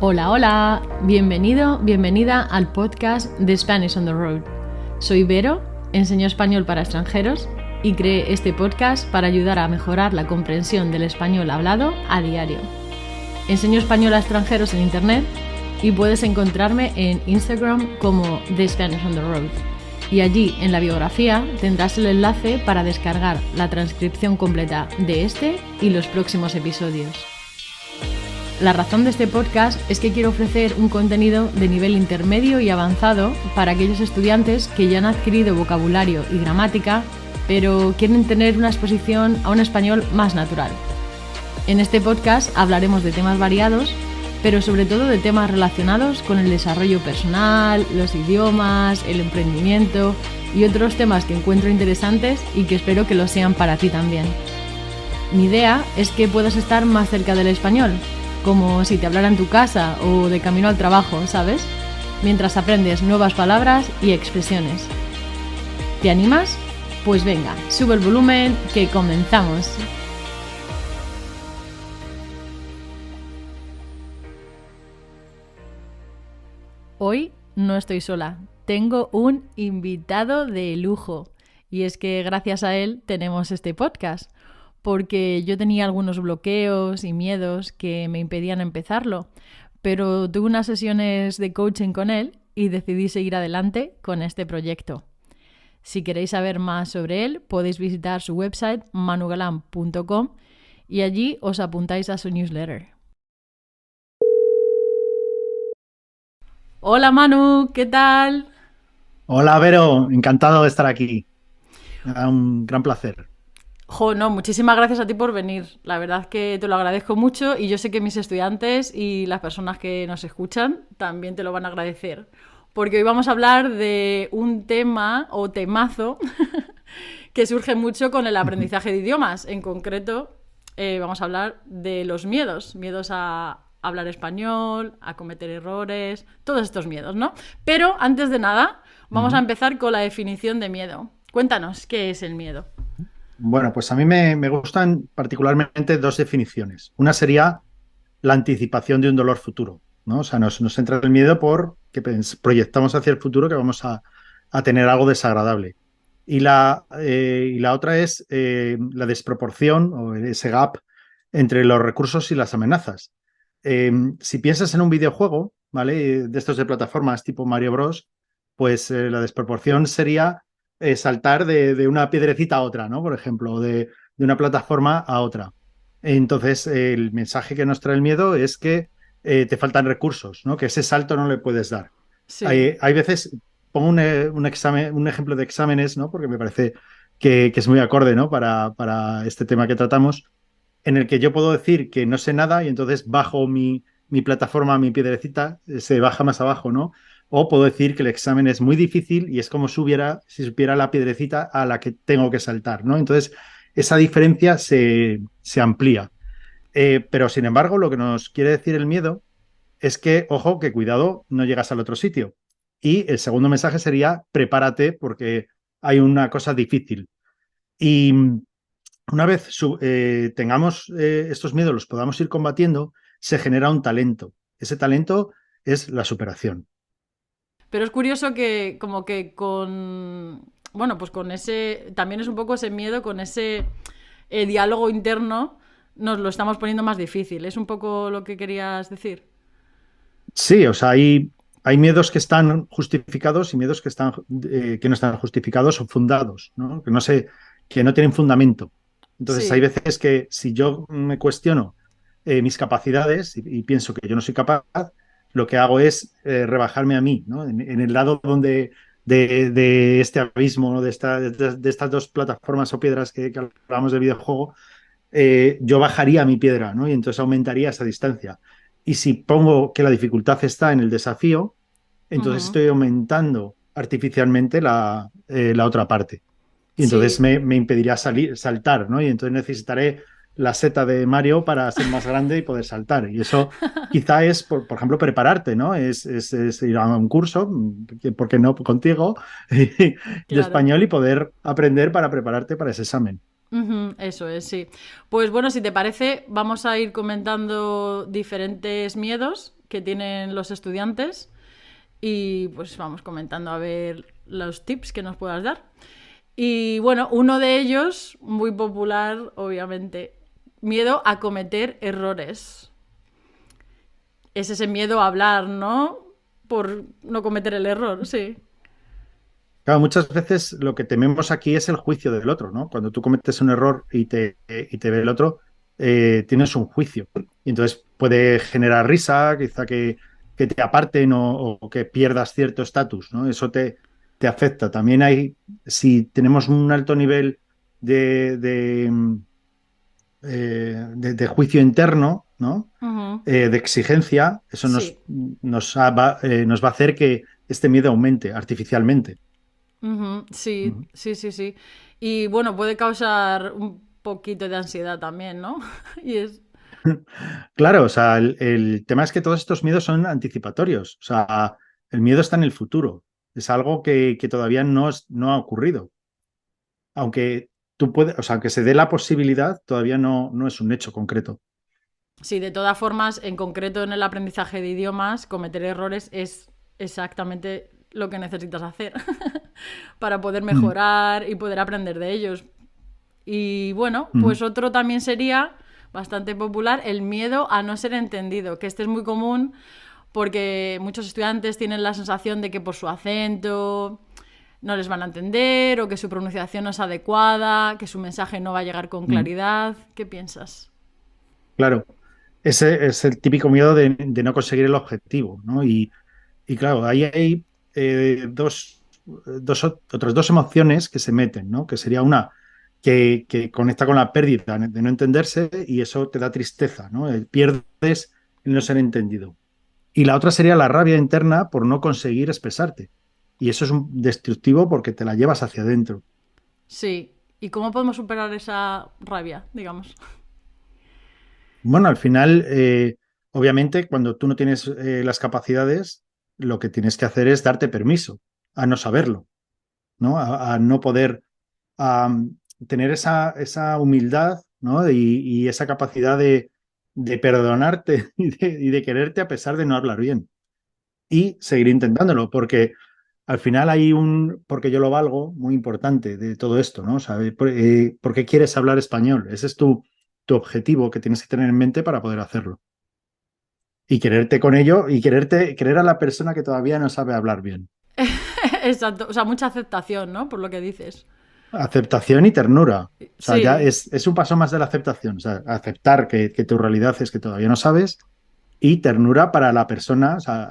Hola, hola, bienvenido, bienvenida al podcast de Spanish on the Road. Soy Vero, enseño español para extranjeros y creé este podcast para ayudar a mejorar la comprensión del español hablado a diario. Enseño español a extranjeros en internet y puedes encontrarme en Instagram como The Spanish on the Road. Y allí en la biografía tendrás el enlace para descargar la transcripción completa de este y los próximos episodios. La razón de este podcast es que quiero ofrecer un contenido de nivel intermedio y avanzado para aquellos estudiantes que ya han adquirido vocabulario y gramática, pero quieren tener una exposición a un español más natural. En este podcast hablaremos de temas variados, pero sobre todo de temas relacionados con el desarrollo personal, los idiomas, el emprendimiento y otros temas que encuentro interesantes y que espero que lo sean para ti también. Mi idea es que puedas estar más cerca del español, como si te hablara en tu casa o de camino al trabajo, ¿sabes? Mientras aprendes nuevas palabras y expresiones. ¿Te animas? Pues venga, sube el volumen, que comenzamos. Hoy no estoy sola, tengo un invitado de lujo y es que gracias a él tenemos este podcast, porque yo tenía algunos bloqueos y miedos que me impedían empezarlo, pero tuve unas sesiones de coaching con él y decidí seguir adelante con este proyecto. Si queréis saber más sobre él, podéis visitar su website manugalam.com y allí os apuntáis a su newsletter. Hola Manu, ¿qué tal? Hola, Vero, encantado de estar aquí. Me da un gran placer. No, muchísimas gracias a ti por venir. La verdad es que te lo agradezco mucho y yo sé que mis estudiantes y las personas que nos escuchan también te lo van a agradecer. Porque hoy vamos a hablar de un tema o temazo que surge mucho con el aprendizaje de idiomas. En concreto, vamos a hablar de los miedos. Miedos a hablar español, a cometer errores, todos estos miedos, ¿no? Pero antes de nada, vamos a empezar con la definición de miedo. Cuéntanos, ¿qué es el miedo? Bueno, pues a mí me gustan particularmente dos definiciones. Una sería la anticipación de un dolor futuro, ¿no? O sea, nos entra el miedo porque proyectamos hacia el futuro que vamos a tener algo desagradable. Y la otra es la desproporción o ese gap entre los recursos y las amenazas. Si piensas en un videojuego, ¿vale? De estos de plataformas tipo Mario Bros, pues la desproporción sería saltar de una piedrecita a otra, ¿no? Por ejemplo, de una plataforma a otra. Entonces, el mensaje que nos trae el miedo es que te faltan recursos, ¿no? Que ese salto no le puedes dar. Sí. Hay veces, pongo un examen, un ejemplo de exámenes, ¿no? Porque me parece que es muy acorde, ¿no? Para este tema que tratamos, en el que yo puedo decir que no sé nada y entonces bajo mi plataforma, mi piedrecita, se baja más abajo, ¿no? O puedo decir que el examen es muy difícil y es como si supiera la piedrecita a la que tengo que saltar, ¿no? Entonces, esa diferencia se amplía. Pero, sin embargo, lo que nos quiere decir el miedo es que, ojo, que cuidado, no llegas al otro sitio. Y el segundo mensaje sería, prepárate porque hay una cosa difícil. Y una vez tengamos estos miedos, los podamos ir combatiendo, se genera un talento. Ese talento es la superación. Pero es curioso que como que con, bueno, pues con ese, también es un poco ese miedo, con ese diálogo interno, nos lo estamos poniendo más difícil. ¿Es un poco lo que querías decir? Sí, o sea, hay miedos que están justificados y miedos que no están justificados o fundados, ¿no? Que no tienen fundamento. Entonces, hay Sí, veces que si yo me cuestiono mis capacidades y pienso que yo no soy capaz, lo que hago es rebajarme a mí, ¿no? En el lado donde de este abismo, ¿no? De estas dos plataformas o piedras que hablamos del videojuego, yo bajaría mi piedra, ¿no? Y entonces aumentaría esa distancia. Y si pongo que la dificultad está en el desafío, entonces ujú, estoy aumentando artificialmente la otra parte. Y entonces sí, me impediría saltar, ¿no? Y entonces necesitaré la seta de Mario para ser más grande y poder saltar. Y eso quizá es, por ejemplo, prepararte, ¿no? Es ir a un curso, ¿por qué no contigo, de claro. español y poder aprender para prepararte para ese examen. Ujú, eso es, sí. Pues bueno, si te parece, vamos a ir comentando diferentes miedos que tienen los estudiantes y pues vamos comentando a ver los tips que nos puedas dar. Y bueno, uno de ellos, muy popular, obviamente, miedo a cometer errores. Es ese miedo a hablar, ¿no? Por no cometer el error, sí. Claro, muchas veces lo que tememos aquí es el juicio del otro, ¿no? Cuando tú cometes un error y te ve el otro, tienes un juicio. Y entonces puede generar risa, quizá que te aparten o que pierdas cierto estatus, ¿no? Eso te afecta. También hay, si tenemos un alto nivel de, de, de juicio interno, ¿no? Ujú. De exigencia, eso Sí. nos va a hacer que este miedo aumente artificialmente. Ujú. Sí, Ujú. sí, sí, sí. Y bueno, puede causar un poquito de ansiedad también, ¿no? Y es... Claro, o sea, el tema es que todos estos miedos son anticipatorios. O sea, el miedo está en el futuro. Es algo que todavía no ha ocurrido. Aunque tú puedes, o sea, aunque se dé la posibilidad, todavía no es un hecho concreto. Sí, de todas formas, en concreto en el aprendizaje de idiomas, cometer errores es exactamente lo que necesitas hacer para poder Mm, mejorar y poder aprender de ellos. Y bueno, mm. pues otro también sería bastante popular el miedo a no ser entendido, que este es muy común porque muchos estudiantes tienen la sensación de que por su acento no les van a entender o que su pronunciación no es adecuada, que su mensaje no va a llegar con Mm. claridad. ¿Qué piensas? Claro, ese es el típico miedo de no conseguir el objetivo, ¿no? Y claro, ahí hay otras dos emociones que se meten, ¿no? Que sería una que conecta con la pérdida de no entenderse y eso te da tristeza, ¿no? Pierdes el no ser entendido. Y la otra sería la rabia interna por no conseguir expresarte. Y eso es un destructivo porque te la llevas hacia adentro. Sí. ¿Y cómo podemos superar esa rabia, digamos? Bueno, al final, obviamente, cuando tú no tienes las capacidades, lo que tienes que hacer es darte permiso a no saberlo, ¿no? A no poder a tener esa humildad, ¿no? Y esa capacidad de perdonarte y de quererte a pesar de no hablar bien. Y seguir intentándolo, porque al final hay porque yo lo valgo, muy importante de todo esto, ¿no? O sea, ¿por qué quieres hablar español? Ese es tu objetivo que tienes que tener en mente para poder hacerlo. Y quererte con ello y querer a la persona que todavía no sabe hablar bien. Exacto. O sea, mucha aceptación, ¿no? Por lo que dices. Aceptación y ternura. O sea, ya Sí. es un paso más de la aceptación. O sea, aceptar que tu realidad es que todavía no sabes y ternura para la persona. O sea,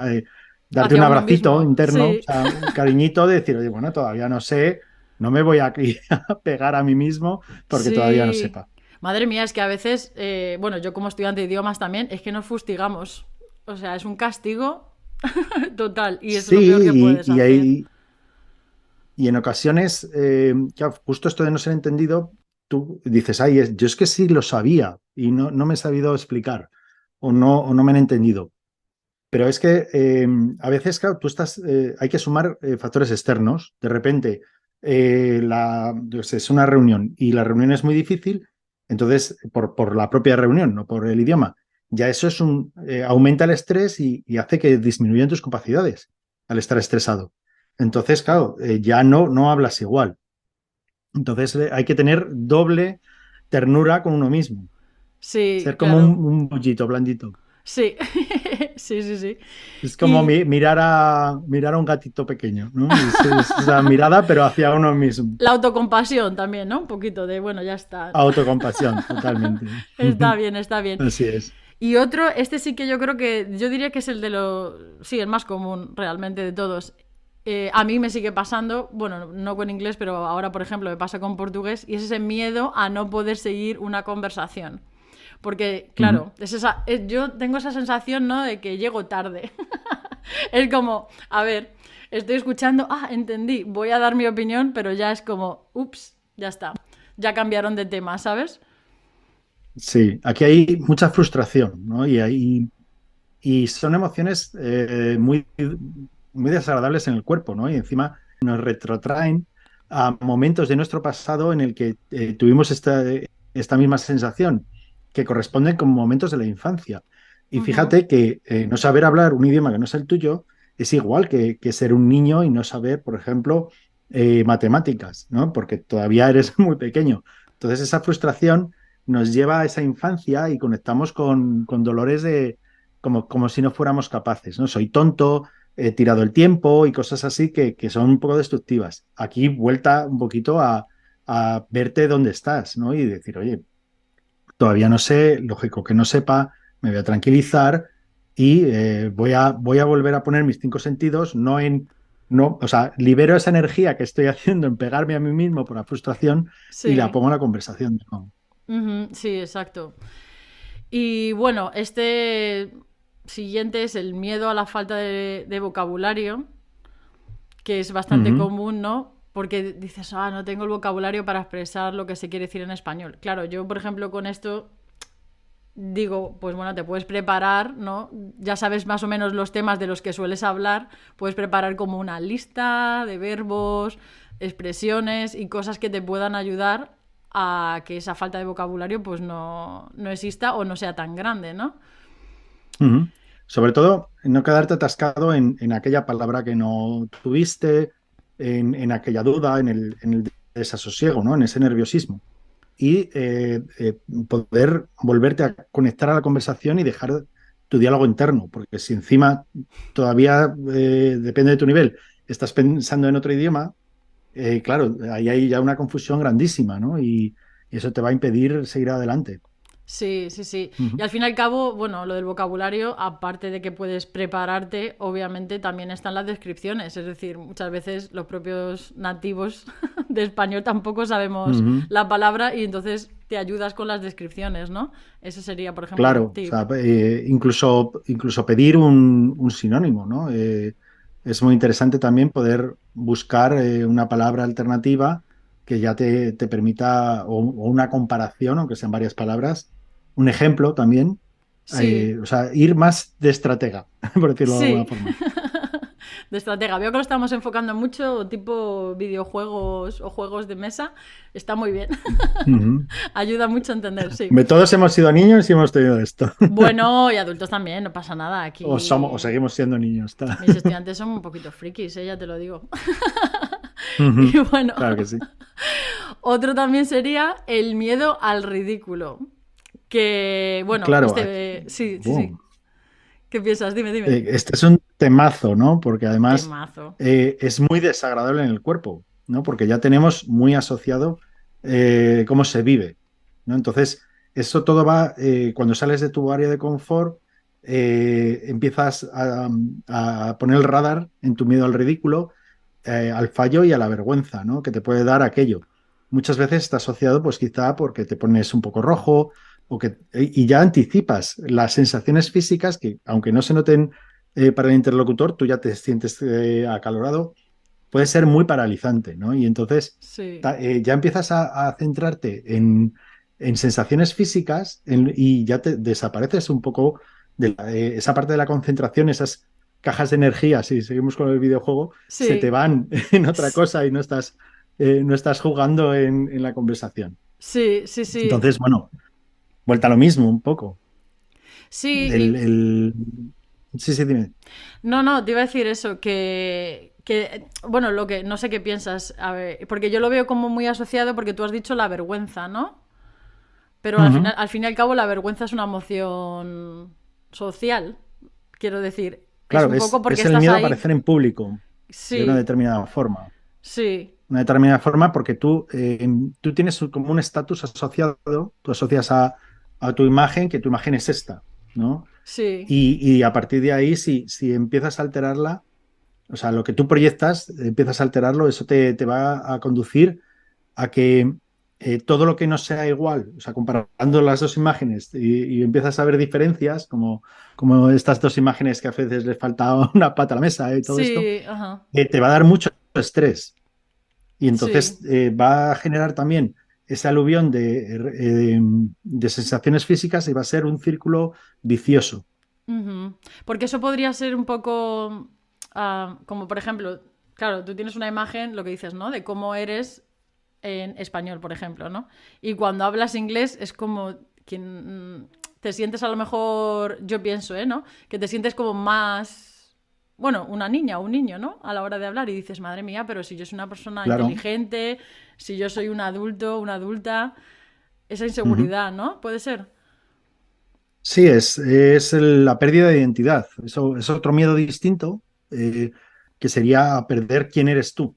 darte un Hacia uno abracito mismo. interno, o Sí. sea, un cariñito de decir, oye, bueno, todavía no sé, no me voy aquí a pegar a mí mismo porque todavía no Sí. sepa. Madre mía, es que a veces, bueno, yo como estudiante de idiomas también, es que nos fustigamos. O sea, es un castigo total y es lo peor que Sí, puedes hacer. y en ocasiones, claro, justo esto de no ser entendido, tú dices, ay, yo es que sí lo sabía y no me he sabido explicar o no me han entendido. Pero es que a veces, claro, hay que sumar factores externos. De repente, yo qué sé, es una reunión y la reunión es muy difícil, entonces, por la propia reunión, no por el idioma, ya eso aumenta el estrés y hace que disminuyan tus capacidades al estar estresado. Entonces, claro, ya no hablas igual. Entonces, hay que tener doble ternura con uno mismo, Sí, ser como claro. un bullito blandito. Sí. Sí, sí, sí. Es como Y mirar a un gatito pequeño, ¿no? Es esa mirada, pero hacia uno mismo. la autocompasión también, ¿no? Un poquito de, bueno, ya está. Autocompasión, totalmente. Está bien, está bien. Así es. Y otro, este sí que yo creo que, yo diría que es el de los, sí, el más común realmente de todos. A mí me sigue pasando, bueno, no con inglés, pero ahora, por ejemplo, me pasa con portugués, y es ese miedo a no poder seguir una conversación. Porque, Ujú. claro, yo tengo esa sensación, ¿no? De que llego tarde. Es como, a ver, estoy escuchando, entendí, voy a dar mi opinión, pero ya es como, ups, ya está. Ya cambiaron de tema, ¿sabes? Sí, aquí hay mucha frustración, ¿no? Y son emociones muy desagradables en el cuerpo, ¿no? Y encima nos retrotraen a momentos de nuestro pasado en el que tuvimos esta misma sensación, que corresponden con momentos de la infancia. Y fíjate que no saber hablar un idioma que no es el tuyo es igual que ser un niño y no saber, por ejemplo, matemáticas, ¿no? Porque todavía eres muy pequeño. Entonces esa frustración nos lleva a esa infancia y conectamos con dolores de como si no fuéramos capaces, ¿no? Soy tonto, he tirado el tiempo y cosas así que son un poco destructivas. Aquí vuelta un poquito a verte dónde estás, ¿no? Y decir, oye, todavía no sé, lógico que no sepa, me voy a tranquilizar y voy a volver a poner mis cinco sentidos, no, o sea, libero esa energía que estoy haciendo en pegarme a mí mismo por la frustración y la Sí, pongo en la conversación. ¿No? sí, exacto. Y bueno, este siguiente es el miedo a la falta de vocabulario, que es bastante Ujú, común, ¿no? Porque dices, no tengo el vocabulario para expresar lo que se quiere decir en español. Claro, yo, por ejemplo, con esto digo, pues bueno, te puedes preparar, ¿no? Ya sabes más o menos los temas de los que sueles hablar, puedes preparar como una lista de verbos, expresiones y cosas que te puedan ayudar a que esa falta de vocabulario pues no exista o no sea tan grande, ¿no? ujú. Sobre todo, no quedarte atascado en aquella palabra que no tuviste, en aquella duda, en el desasosiego, ¿no? En ese nerviosismo. Y poder volverte a conectar a la conversación y dejar tu diálogo interno, porque si encima todavía depende de tu nivel, estás pensando en otro idioma, claro, ahí hay ya una confusión grandísima, ¿no? Y eso te va a impedir seguir adelante. Sí, sí, sí. Y Ujú. al fin y al cabo, bueno, lo del vocabulario, aparte de que puedes prepararte, obviamente también están las descripciones. Es decir, muchas veces los propios nativos de español tampoco sabemos Ujú. la palabra y entonces te ayudas con las descripciones, ¿no? Ese sería, por ejemplo, un Claro, o tip. sea, incluso pedir un sinónimo, ¿no? Es muy interesante también poder buscar una palabra alternativa que ya te permita, o una comparación, aunque sean varias palabras, un ejemplo también, Sí, o sea, ir más de estratega, por decirlo de alguna sí. forma. De estratega. Veo que lo estamos enfocando mucho, tipo videojuegos o juegos de mesa. Está muy bien. Ujú. Ayuda mucho a entender, sí. Hombre, todos hemos sido niños y hemos tenido esto, Bueno, y adultos también, no pasa nada. o Aquí seguimos siendo niños. mis estudiantes son un poquito frikis, ya te lo digo. Ujú. Y bueno, Claro que sí. otro también sería el miedo al ridículo. Que, bueno, Claro, sí, sí, sí. wow. ¿Qué piensas? Dime, dime. Este es un temazo, ¿no? Porque además Temazo. es muy desagradable en el cuerpo, ¿no? Porque ya tenemos muy asociado cómo se vive, ¿no? Entonces, eso todo va, cuando sales de tu área de confort, empiezas a poner el radar en tu miedo al ridículo, al fallo y a la vergüenza, ¿no? Que te puede dar aquello. Muchas veces está asociado, pues quizá porque te pones un poco rojo y ya anticipas las sensaciones físicas que, aunque no se noten para el interlocutor, tú ya te sientes acalorado, puede ser muy paralizante, ¿no? Y entonces Sí. ya empiezas a centrarte en sensaciones físicas y ya te desapareces un poco de esa parte de la concentración, esas cajas de energía, si seguimos con el videojuego, se te Sí. van en otra cosa y no estás jugando en la conversación. Sí, sí, sí. Entonces, bueno, vuelta a lo mismo un poco. Sí, El, el... Sí, sí, dime. no, no, te iba a decir eso, bueno, lo que, no sé qué piensas, a ver, porque yo lo veo como muy asociado porque tú has dicho la vergüenza, ¿no? Pero Ujú. al fin y al cabo la vergüenza es una emoción social, quiero decir, es Claro, un poco porque es el estás miedo a ahí, aparecer en público de una sí, determinada forma. sí, Una determinada forma porque tú tienes como un estatus asociado, tú asocias a tu imagen, que tu imagen es esta, ¿no? sí, Y a partir de ahí, si empiezas a alterarla, o sea, lo que tú proyectas, empiezas a alterarlo, eso te va a conducir a que todo lo que no sea igual, o sea, comparando las dos imágenes y empiezas a ver diferencias, como estas dos imágenes que a veces les falta una pata a la mesa y todo esto, sí, ajá, te va a dar mucho estrés. Y sí. entonces va a generar también ese aluvión de sensaciones físicas y va a ser un círculo vicioso. Ujú. Porque eso podría ser un poco como, por ejemplo, claro, tú tienes una imagen, lo que dices, ¿no? De cómo eres en español, por ejemplo, ¿no? Y cuando hablas inglés es como quien te sientes a lo mejor, yo pienso, ¿no? Que te sientes como más, bueno, una niña o un niño, ¿no? A la hora de hablar y dices, madre mía, pero si yo soy una persona Claro. inteligente, si yo soy un adulto, una adulta, esa Ujú. inseguridad, ¿no? ¿Puede ser? Sí, la pérdida de identidad. Eso es otro miedo distinto, eh, que sería perder quién eres tú.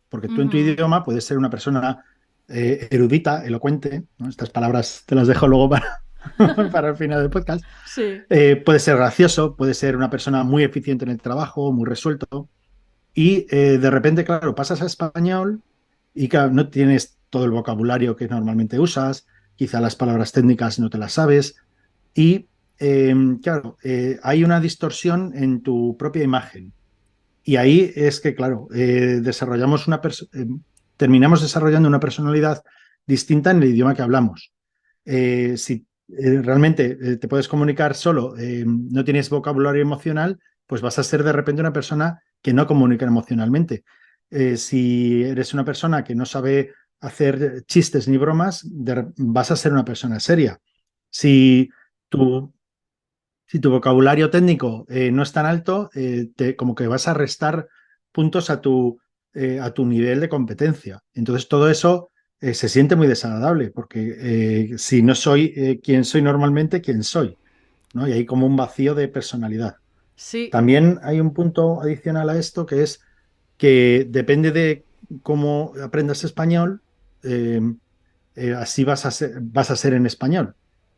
Porque tú en tu Ujú. idioma puedes ser una persona erudita, elocuente, ¿no? Estas palabras te las dejo luego para el final del podcast. Sí. Puede ser gracioso, puede ser una persona muy eficiente en el trabajo, muy resuelto. Y de repente, claro, pasas a español y claro, no tienes todo el vocabulario que normalmente usas, quizá las palabras técnicas no te las sabes. Y claro, hay una distorsión en tu propia imagen. Y ahí es que, claro, terminamos desarrollando una personalidad distinta en el idioma que hablamos. Si realmente te puedes comunicar solo, no tienes vocabulario emocional, pues vas a ser de repente una persona que no comunica emocionalmente. Si eres una persona que no sabe hacer chistes ni bromas, vas a ser una persona seria. Si tu, si tu vocabulario técnico no es tan alto, como que vas a restar puntos a tu nivel de competencia. Entonces todo eso se siente muy desagradable, porque si no soy quien soy normalmente, ¿quién soy? ¿No? Y hay como un vacío de personalidad. Sí, También hay un punto adicional a esto que es que depende de cómo aprendas español, eh, así vas a ser en español.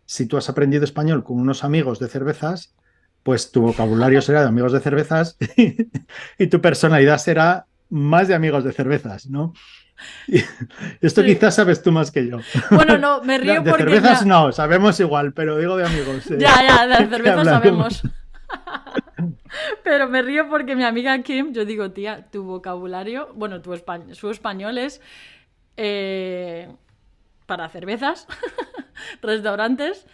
Si tú has aprendido español con unos amigos de cervezas, pues tu vocabulario será de amigos de cervezas y tu personalidad será más de amigos de cervezas, ¿no? Y esto sí. quizás sabes tú más que yo. Bueno, no, me No, río de porque cervezas no, sabemos igual, pero digo de amigos Ya, ya, de la que cerveza hablaremos. sabemos. Pero me río porque mi amiga Kim, yo digo, tía, tu vocabulario, bueno, su español es eh, para cervezas, restaurantes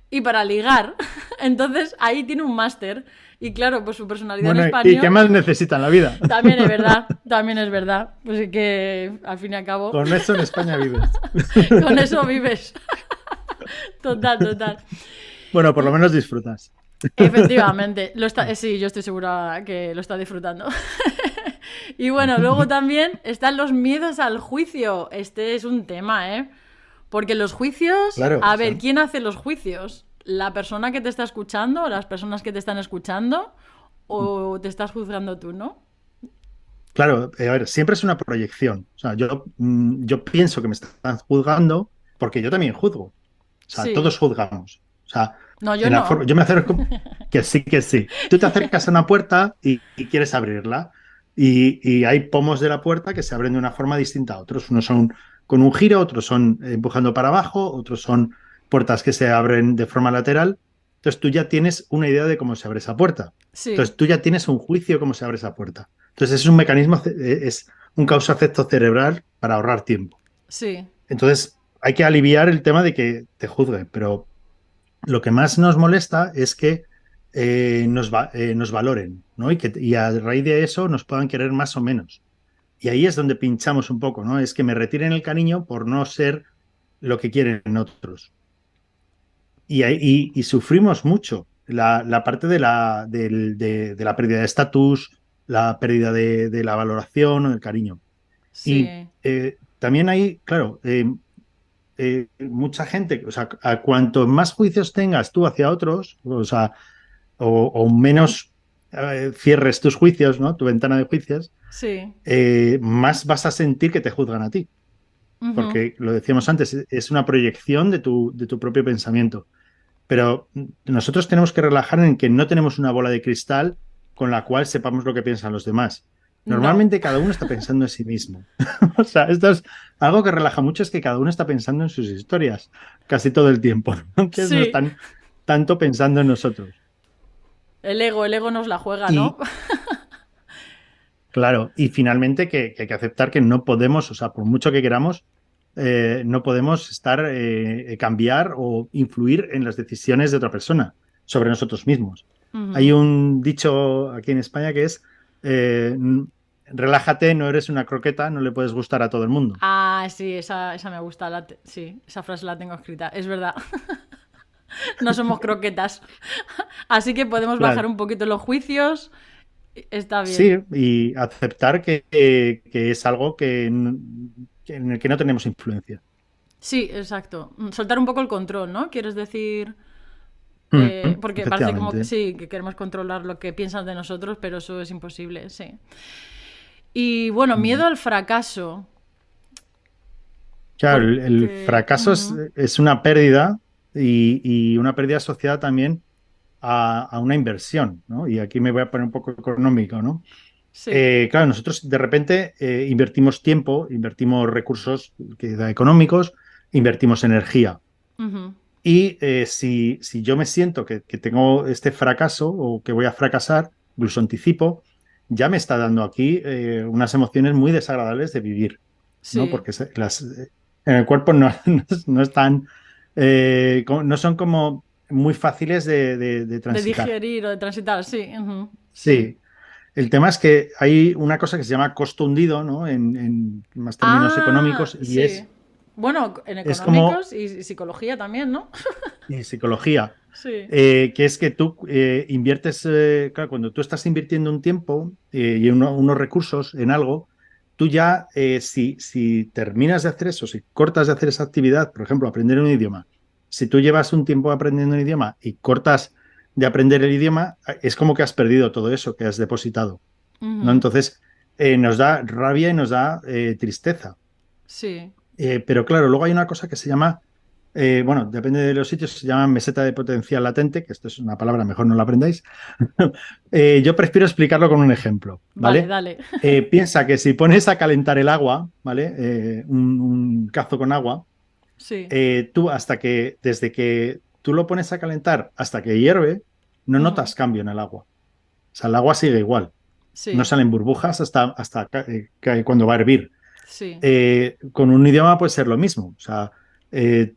y para ligar. Entonces ahí tiene un máster. Y claro, pues su personalidad en Bueno, ¿y qué español más necesita en la vida? también es verdad, también es verdad. Pues que al fin y al cabo, Con eso en España vives. con eso vives. Total, total. Bueno, por lo Y menos disfrutas. efectivamente, sí, yo estoy segura que lo está disfrutando. Y bueno, luego también están los miedos al juicio. Este es un tema, ¿eh? Porque los juicios, Claro, a o ver, sea, ¿quién hace los juicios? ¿La persona que te está escuchando? ¿Las personas que te están escuchando? ¿O te estás juzgando tú, no? claro, a ver, siempre es una proyección. O sea, yo pienso que me están juzgando porque yo también juzgo. O sea, Sí. todos juzgamos. O sea, No, yo no. yo me acerco, que sí, que sí. Tú te acercas a una puerta y quieres abrirla. Y hay pomos de la puerta que se abren de una forma distinta a otros. Unos son con un giro, otros son empujando para abajo, otros son puertas que se abren de forma lateral. Entonces tú ya tienes una idea de cómo se abre esa puerta. Sí, Entonces tú ya tienes un juicio de cómo se abre esa puerta. Entonces es un mecanismo, es un causa-efecto cerebral para ahorrar tiempo. sí, Entonces hay que aliviar el tema de que te juzguen, pero lo que más nos molesta es que nos valoren, ¿no? Y a raíz de eso nos puedan querer más o menos. Y ahí es donde pinchamos un poco, ¿no? Es que me retiren el cariño por no ser lo que quieren otros. Y sufrimos mucho la parte de la pérdida de estatus, la pérdida de la valoración o del cariño. Y sí. también hay, claro, mucha gente, o sea, a cuanto más juicios tengas tú hacia otros, o sea, o menos cierres tus juicios, ¿no? Tu ventana de juicios, Sí. más vas a sentir que te juzgan a ti. Ujú. Porque lo decíamos antes, es una proyección de tu propio pensamiento. Pero nosotros tenemos que relajar en que no tenemos una bola de cristal con la cual sepamos lo que piensan los demás. No. Normalmente cada uno está pensando en sí mismo. O sea, esto es algo que relaja mucho, es que cada uno está pensando en sus historias casi todo el tiempo. Entonces no Sí. están tanto pensando en nosotros. El ego nos la juega, ¿no? Y claro, y finalmente que hay que aceptar que no podemos, o sea, por mucho que queramos, no podemos cambiar o influir en las decisiones de otra persona sobre nosotros mismos. Hay Ujú. un dicho aquí en España que es, eh, relájate, no eres una croqueta, no le puedes gustar a todo el mundo. Ah, sí, esa me gusta. Sí, esa frase la tengo escrita. Es verdad. No somos croquetas. Así que podemos bajar Claro. un poquito los juicios. Está bien. Sí, y aceptar que es algo en el que no tenemos influencia. Sí, exacto. Soltar un poco el control, ¿no? ¿Quieres decir? Porque parece como que Efectivamente. sí, que queremos controlar lo que piensan de nosotros, pero eso es imposible, sí. Y bueno, Mm. miedo al fracaso. Claro, el Porque... fracaso ujú, es una pérdida y una pérdida asociada también a una inversión, ¿no? Y aquí me voy a poner un poco económico, ¿no? sí. Claro, nosotros de repente invertimos tiempo, invertimos recursos económicos, invertimos energía. Ujú, Y si yo me siento que tengo este fracaso o que voy a fracasar, incluso anticipo, ya me está dando aquí unas emociones muy desagradables de vivir, ¿no? sí. Porque en el cuerpo no, no están, no son como muy fáciles de De transitar. digerir o de transitar, sí. Ujú, sí. Sí, el tema es que hay una cosa que se llama costo hundido, ¿no? En más términos Ah, económicos, y sí. Bueno, en es como económicos y psicología también, ¿no? y psicología. Sí. Que es que tú inviertes, claro, cuando tú estás invirtiendo un tiempo y unos recursos en algo, tú ya, si terminas de hacer eso, si cortas de hacer esa actividad, por ejemplo, aprender un idioma, si tú llevas un tiempo aprendiendo un idioma y cortas de aprender el idioma, es como que has perdido todo eso que has depositado, ¿no? Ujú, Entonces, nos da rabia y nos da tristeza. sí. Pero claro, luego hay una cosa que se llama bueno, depende de los sitios, se llama meseta de potencial latente, que esto es una palabra, mejor no la aprendáis. Yo prefiero explicarlo con un ejemplo, Vale, ¿vale? dale. Piensa que si pones a calentar el agua, ¿vale? Un cazo con agua, Sí. tú desde que tú lo pones a calentar hasta que hierve, no Ujú, notas cambio en el agua. O sea, el agua sigue igual. No sí. salen burbujas hasta cuando va a hervir. Sí. Con un idioma puede ser lo mismo. O sea,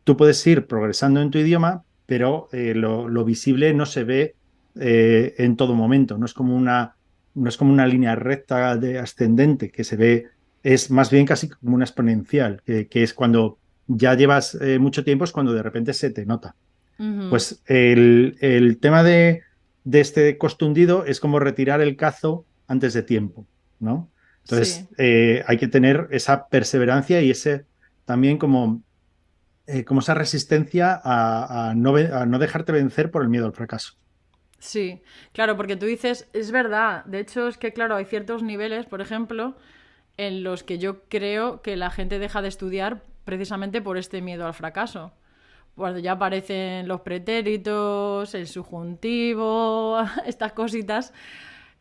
tú puedes ir progresando en tu idioma, pero lo visible no se ve en todo momento. No es como una línea recta de ascendente que se ve, es más bien casi como una exponencial, que es cuando ya llevas mucho tiempo, es cuando de repente se te nota. Ujú, Pues el tema de este costo hundido es como retirar el cazo antes de tiempo, ¿no? sí. Entonces, hay que tener esa perseverancia y ese también como esa resistencia a no dejarte vencer por el miedo al fracaso. Sí, claro, porque tú dices, es verdad, de hecho es que, claro, hay ciertos niveles, por ejemplo, en los que yo creo que la gente deja de estudiar precisamente por este miedo al fracaso. Cuando ya aparecen los pretéritos, el subjuntivo, estas cositas,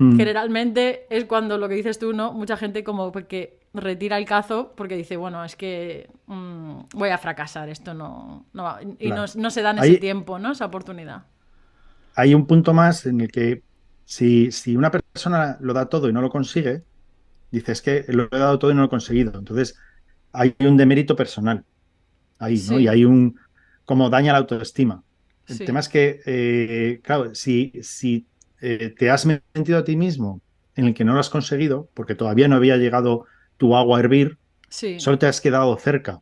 Mm, generalmente es cuando lo que dices tú, ¿no? Mucha gente como que retira el cazo porque dice, bueno, es que voy a fracasar, esto no va. Y no, claro. no se dan ese Hay, tiempo, ¿no? Esa oportunidad. hay un punto más en el que si una persona lo da todo y no lo consigue, dice, es que lo he dado todo y no lo he conseguido. Entonces, hay un demérito personal ahí, ¿no? Y Sí, hay como daña la autoestima. El tema sí. es que, claro, si te has mentido a ti mismo en el que no lo has conseguido, porque todavía no había llegado tu agua a hervir, Sí. solo te has quedado cerca.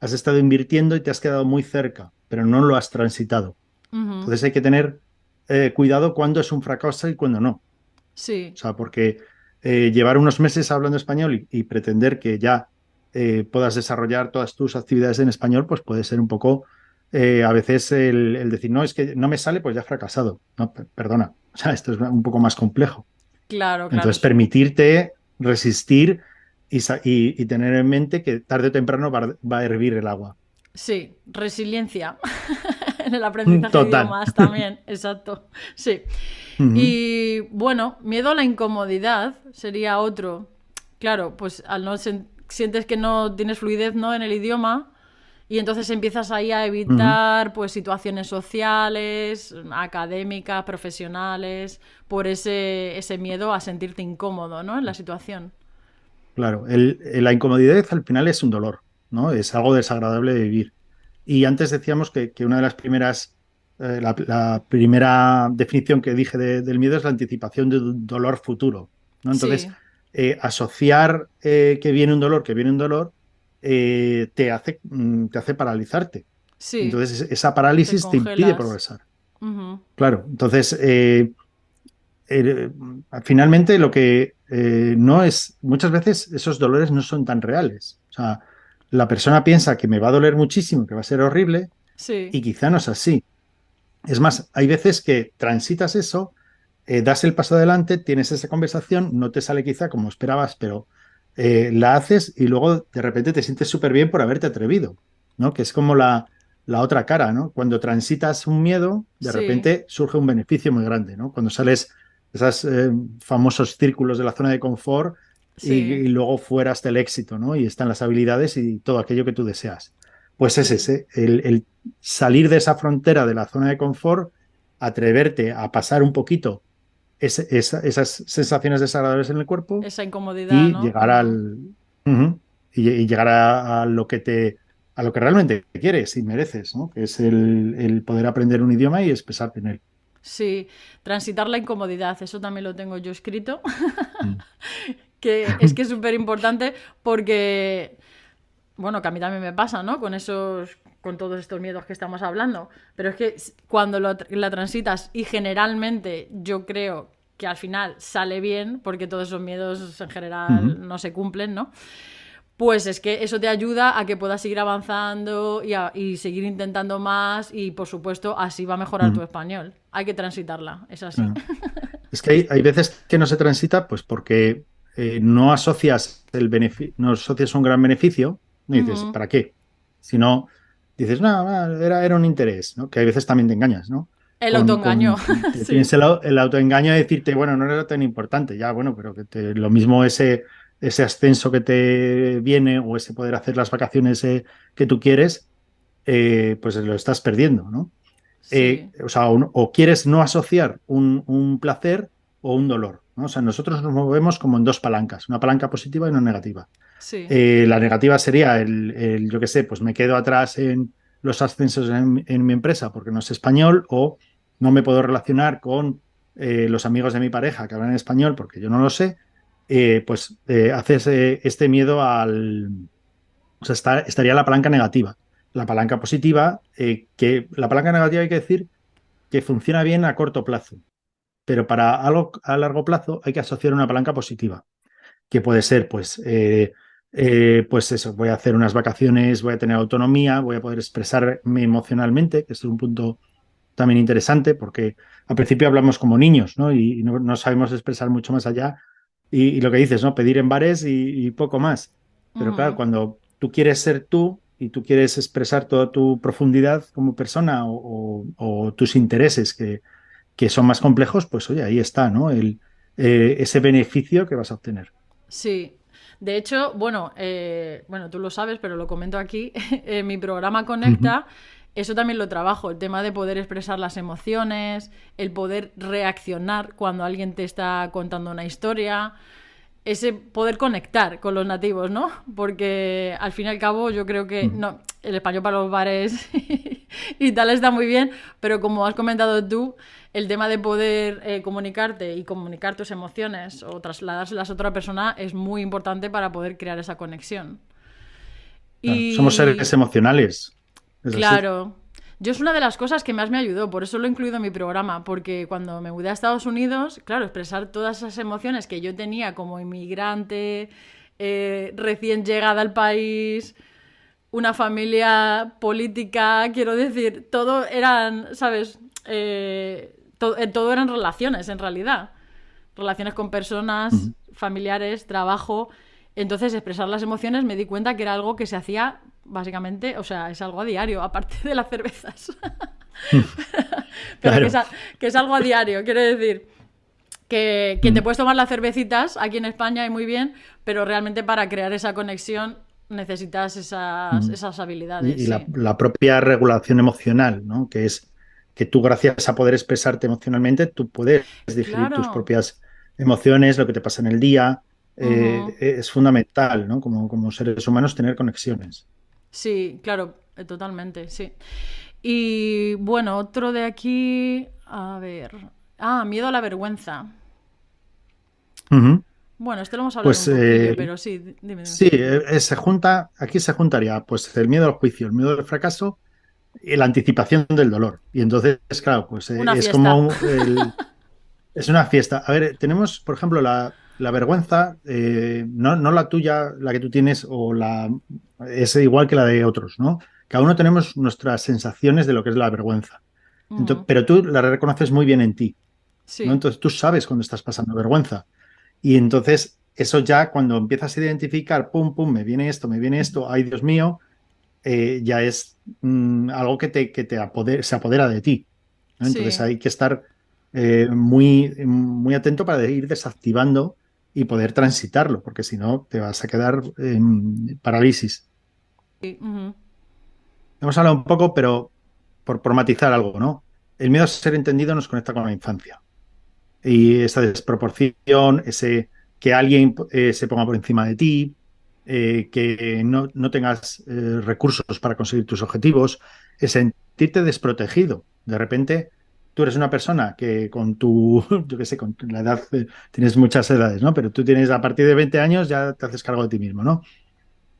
Has estado invirtiendo y te has quedado muy cerca, pero no lo has transitado. Ujú, Entonces hay que tener cuidado cuándo es un fracaso y cuándo no. O sí. sea, porque llevar unos meses hablando español y pretender que ya puedas desarrollar todas tus actividades en español, pues puede ser un poco, a veces el decir, no, es que no me sale, pues ya he fracasado. No, perdona. O sea, esto es un poco más complejo. Claro, claro. Entonces, permitirte resistir y tener en mente que tarde o temprano va a hervir el agua. Sí, resiliencia en el aprendizaje de Total. idiomas también, exacto. Sí. Ujú, Y bueno, miedo a la incomodidad sería otro. Claro, pues al no sientes que no tienes fluidez, ¿no? En el idioma y entonces empiezas ahí a ujú. evitar pues situaciones sociales, académicas, profesionales, por ese miedo a sentirte incómodo, ¿no? En la situación. Claro, la incomodidad al final es un dolor, ¿no? Es algo desagradable de vivir. Y antes decíamos que una de las primeras, la primera definición que dije del miedo es la anticipación de un dolor futuro, ¿no? Entonces, Sí, asociar que viene un dolor, te hace paralizarte. Sí, Entonces, esa te parálisis te impide congelas. progresar. Ujú. Claro, entonces, eh, finalmente lo que no es, muchas veces esos dolores no son tan reales. O sea, la persona piensa que me va a doler muchísimo, que va a ser horrible, Sí, y quizá no es así. Es más, hay veces que transitas eso, das el paso adelante, tienes esa conversación, no te sale quizá como esperabas, pero la haces y luego de repente te sientes súper bien por haberte atrevido, ¿no? Que es como la otra cara, ¿no? Cuando transitas un miedo, de sí, repente surge un beneficio muy grande, ¿no? Cuando sales de esos famosos círculos de la zona de confort sí, y luego fuera hasta el éxito, ¿no? Y están las habilidades y todo aquello que tú deseas. Pues es sí. ese, el salir de esa frontera de la zona de confort, atreverte a pasar un poquito esas sensaciones desagradables en el cuerpo Esa incomodidad, y ¿no? llegar Como... al y llegar a lo que a lo que realmente quieres y mereces, ¿no? Que es el poder aprender un idioma y expresarte en él. Sí, transitar la incomodidad, eso también lo tengo yo escrito, Mm. que es súper importante porque, bueno, que a mí también me pasa, ¿no? Con todos estos miedos que estamos hablando, pero es que cuando la transitas y generalmente yo creo que al final sale bien, porque todos esos miedos en Ujú. general no se cumplen, ¿no? Pues es que eso te ayuda a que puedas seguir avanzando y seguir intentando más y por supuesto así va a mejorar tu Ujú. español. Hay que transitarla, es así. Ah. Es que hay veces que no se transita, pues porque no asocias no asocias un gran beneficio, y dices, Ujú. ¿para qué? Si no, dices, no, no, era un interés, ¿no? Que hay veces también te engañas, ¿no? El autoengaño, Tienes sí. el autoengaño de decirte, bueno, no era tan importante, ya, bueno, pero lo mismo ese ascenso que te viene o ese poder hacer las vacaciones que tú quieres, pues lo estás perdiendo, ¿no? Sí, O sea, o quieres no asociar un placer o un dolor, ¿no? O sea, nosotros nos movemos como en dos palancas, una palanca positiva y una negativa. sí. La negativa sería yo qué sé, pues me quedo atrás en los ascensos en mi empresa porque no es español o no me puedo relacionar con los amigos de mi pareja que hablan español porque yo no lo sé, pues haces este miedo o sea, estaría la palanca negativa. La palanca positiva, que la palanca negativa hay que decir que funciona bien a corto plazo, pero para algo a largo plazo hay que asociar una palanca positiva, que puede ser, pues eso, voy a hacer unas vacaciones, voy a tener autonomía, voy a poder expresarme emocionalmente, que es un punto también interesante, porque al principio hablamos como niños, ¿no? Y no sabemos expresar mucho más allá. Y lo que dices, ¿no? Pedir en bares y poco más. Pero claro, Ujú. cuando tú quieres ser tú y tú quieres expresar toda tu profundidad como persona o tus intereses que son más complejos, pues oye, ahí está, ¿no? Ese beneficio que vas a obtener. Sí. De hecho, bueno, tú lo sabes, pero lo comento aquí. En mi programa Ujú. Conecta, eso también lo trabajo, el tema de poder expresar las emociones, el poder reaccionar cuando alguien te está contando una historia, ese poder conectar con los nativos, ¿no? Porque al fin y al cabo yo creo que Ujú. no, el español para los bares y tal está muy bien, pero como has comentado tú, el tema de poder comunicarte y comunicar tus emociones o trasladárselas a otra persona es muy importante para poder crear esa conexión. Claro, somos seres Y emocionales, es así. claro, yo es una de las cosas que más me ayudó, por eso lo he incluido en mi programa, porque cuando me mudé a Estados Unidos, claro, expresar todas esas emociones que yo tenía como inmigrante, recién llegada al país, una familia política, quiero decir, todo eran, ¿sabes? Todo eran relaciones, en realidad. Relaciones con personas, Ujú. familiares, trabajo. Entonces, expresar las emociones me di cuenta que era algo que se hacía básicamente, o sea, es algo a diario, aparte de las cervezas. Pero Claro. que es algo a diario, quiero decir. Que te Mm. puedes tomar las cervecitas aquí en España y muy bien, pero realmente para crear esa conexión necesitas Mm. esas habilidades, Y sí. la propia regulación emocional, ¿no? Que es que tú, gracias a poder expresarte emocionalmente, tú puedes digerir tus Claro. propias emociones, lo que te pasa en el día. Ujú. Es fundamental, ¿no? Como seres humanos, tener conexiones. Sí, claro, totalmente, sí. Y bueno, otro de aquí, a ver. Ah, miedo a la vergüenza. Ujú. Bueno, este lo hemos hablado Pues un poquillo, pero sí, dime, dime. sí, aquí se juntaría pues el miedo al juicio, el miedo al fracaso la anticipación del dolor. Y entonces, claro, pues Una es fiesta. como es una fiesta. A ver, tenemos, por ejemplo, la vergüenza, no la tuya, la que tú tienes, es igual que la de otros, ¿no? Cada uno tenemos nuestras sensaciones de lo que es la vergüenza. Ujú. Pero tú la reconoces muy bien en ti, ¿no? Sí. Entonces tú sabes cuando estás pasando vergüenza. Y entonces eso ya cuando empiezas a identificar, pum, pum, me viene esto, ay Dios mío, ya es algo se apodera de ti, ¿no? Entonces Sí. hay que estar muy atento para ir desactivando y poder transitarlo, porque si no te vas a quedar en parálisis. Sí. Ujú. Hemos hablado un poco, pero por matizar algo, ¿no? El miedo a ser entendido nos conecta con la infancia. Y esa desproporción, ese que alguien se ponga por encima de ti, que no tengas recursos para conseguir tus objetivos, es sentirte desprotegido. De repente, tú eres una persona que con yo qué sé, con la edad, tienes muchas edades, ¿no? Pero tú tienes a partir de 20 años ya te haces cargo de ti mismo, ¿no?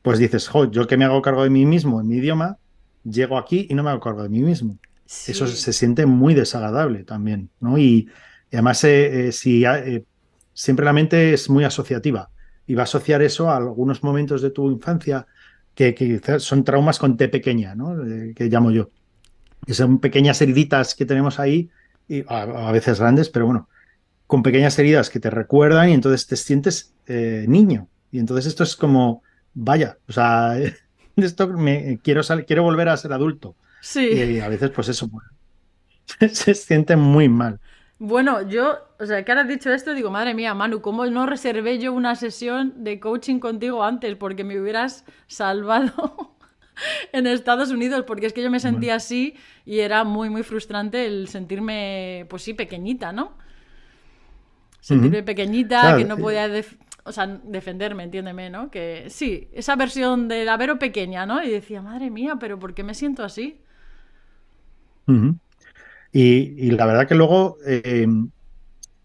Pues dices, jo, yo que me hago cargo de mí mismo en mi idioma, llego aquí y no me hago cargo de mí mismo. Eso Sí. se siente muy desagradable también, ¿no? Y además, siempre la mente es muy asociativa y va a asociar eso a algunos momentos de tu infancia que quizás son traumas con T pequeña, ¿no? Que llamo yo. Que son pequeñas heriditas que tenemos ahí, y a veces grandes, pero bueno, con pequeñas heridas que te recuerdan y entonces te sientes niño. Y entonces esto es como, vaya, o sea, quiero volver a ser adulto. Sí. Y a veces, pues eso, pues, se siente muy mal. Bueno, o sea, que ahora has dicho esto, digo, madre mía, Manu, ¿cómo no reservé yo una sesión de coaching contigo antes? Porque me hubieras salvado en Estados Unidos, porque es que yo me Bueno, sentía así y era muy, muy frustrante el sentirme, pues sí, pequeñita, ¿no? ujú. Sentirme pequeñita, que Claro, no podía, o sea, defenderme, entiéndeme, ¿no? Que sí, esa versión de la Vero pequeña, ¿no? Y decía, madre mía, pero ¿por qué me siento así? ujú. Y la verdad que luego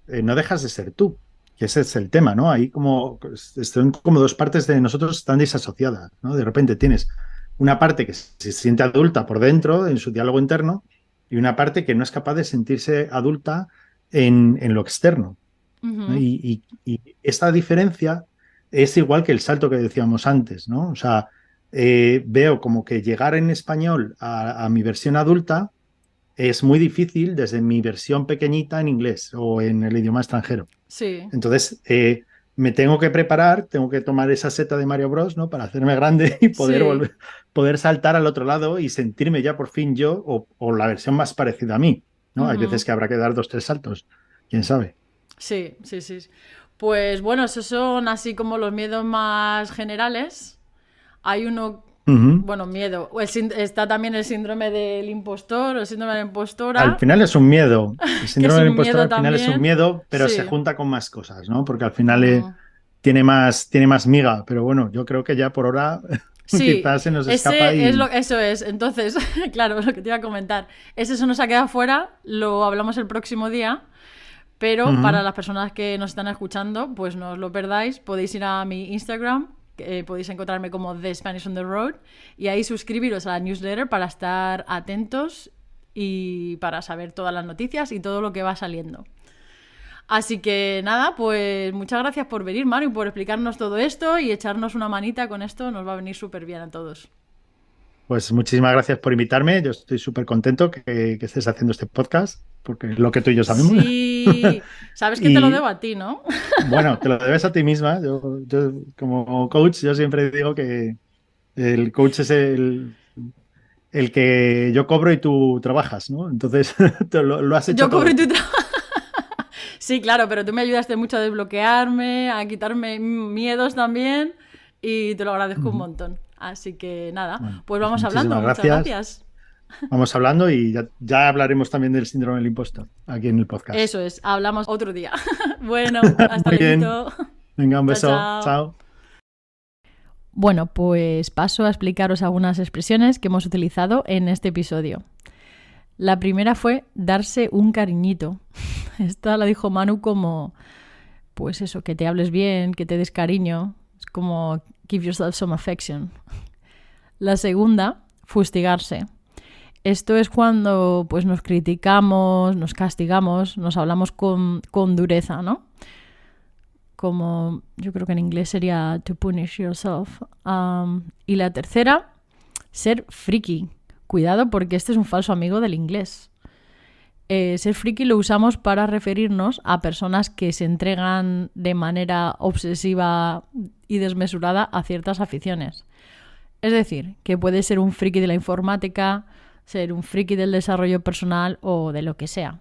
no dejas de ser tú, que ese es el tema, ¿no? Ahí como están como dos partes de nosotros están disasociadas, ¿no? De repente tienes una parte que se siente adulta por dentro, en su diálogo interno, y una parte que no es capaz de sentirse adulta en lo externo, ¿no? Ujú. Y esta diferencia es igual que el salto que decíamos antes, ¿no? O sea, veo como que llegar en español a mi versión adulta es muy difícil desde mi versión pequeñita en inglés o en el idioma extranjero. Sí. Entonces, me tengo que preparar, tengo que tomar esa seta de Mario Bros, ¿no? Para hacerme grande y Sí. poder saltar al otro lado y sentirme ya por fin yo o la versión más parecida a mí, ¿no? Hay Ujú. veces que habrá que dar dos, tres saltos, quién sabe. Sí, sí, sí. Pues bueno, esos son así como los miedos más generales. Hay uno, Ujú. bueno, miedo. Está también el síndrome del impostor o el síndrome de la Al impostora, final es un miedo. El que es síndrome del un impostor miedo al final es un también. miedo, pero se Sí. junta con más cosas, ¿no? Porque al final Ujú. tiene más miga. Pero bueno, yo creo que ya por ahora Sí, quizás se nos escapa ese es y... eso es. Entonces, claro, lo que te iba a comentar. Ese se nos ha quedado fuera, lo hablamos el próximo día. Pero para Ujú. las personas que nos están escuchando, pues no os lo perdáis. Podéis ir a mi Instagram, podéis encontrarme como The Spanish on the Road, y ahí suscribiros a la newsletter para estar atentos y para saber todas las noticias y todo lo que va saliendo. Así que nada, pues muchas gracias por venir, Mario, y por explicarnos todo esto y echarnos una manita con esto. Nos va a venir súper bien a todos. Pues muchísimas gracias por invitarme. Yo estoy súper contento que estés haciendo este podcast, porque es lo que tú y yo sabemos. Sí, sabes que te lo debo Y a ti, ¿no? bueno, te lo debes a ti misma. Yo como coach, yo siempre digo que el coach es el que yo cobro y tú trabajas, ¿no? Entonces, lo has hecho Yo cobro todo y tú tú. Sí, claro, pero tú me ayudaste mucho a desbloquearme, a quitarme miedos también y te lo agradezco un Ujú. montón. Así que nada, Bueno, pues pues vamos hablando. muchísimas Muchas gracias. gracias. Vamos hablando y ya hablaremos también del síndrome del impostor aquí en el podcast. Eso es, hablamos otro día. Bueno, hasta Muy bien. luego. Venga, un Chao, beso. chao. Chao. Bueno, pues paso a explicaros algunas expresiones que hemos utilizado en este episodio. La primera fue darse un cariñito. Esta la dijo Manu como, pues eso, que te hables bien, que te des cariño. Es como give yourself some affection. La segunda, fustigarse. Esto es cuando pues, nos criticamos, nos castigamos, nos hablamos con dureza, ¿no? Como yo creo que en inglés sería to punish yourself. Y la tercera, ser friki. Cuidado porque este es un falso amigo del inglés. Ser friki lo usamos para referirnos a personas que se entregan de manera obsesiva y desmesurada a ciertas aficiones. Es decir, que puede ser un friki de la informática, ser un friki del desarrollo personal o de lo que sea.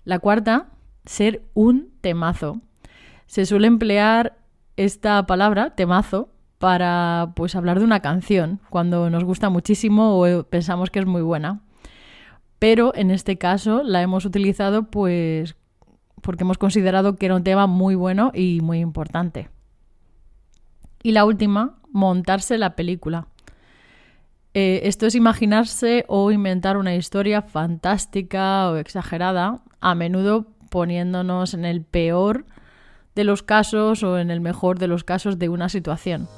La cuarta, ser un temazo. Se suele emplear esta palabra, temazo, para pues, hablar de una canción cuando nos gusta muchísimo o pensamos que es muy buena. Pero en este caso la hemos utilizado pues porque hemos considerado que era un tema muy bueno y muy importante. Y la última, montarse la película. Esto es imaginarse o inventar una historia fantástica o exagerada, a menudo poniéndonos en el peor de los casos o en el mejor de los casos de una situación.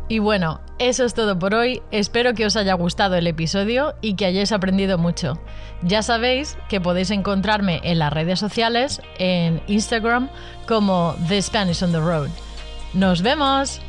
Y bueno, eso es todo por hoy. Espero que os haya gustado el episodio y que hayáis aprendido mucho. Ya sabéis que podéis encontrarme en las redes sociales, en Instagram, como The Spanish on the Road. ¡Nos vemos!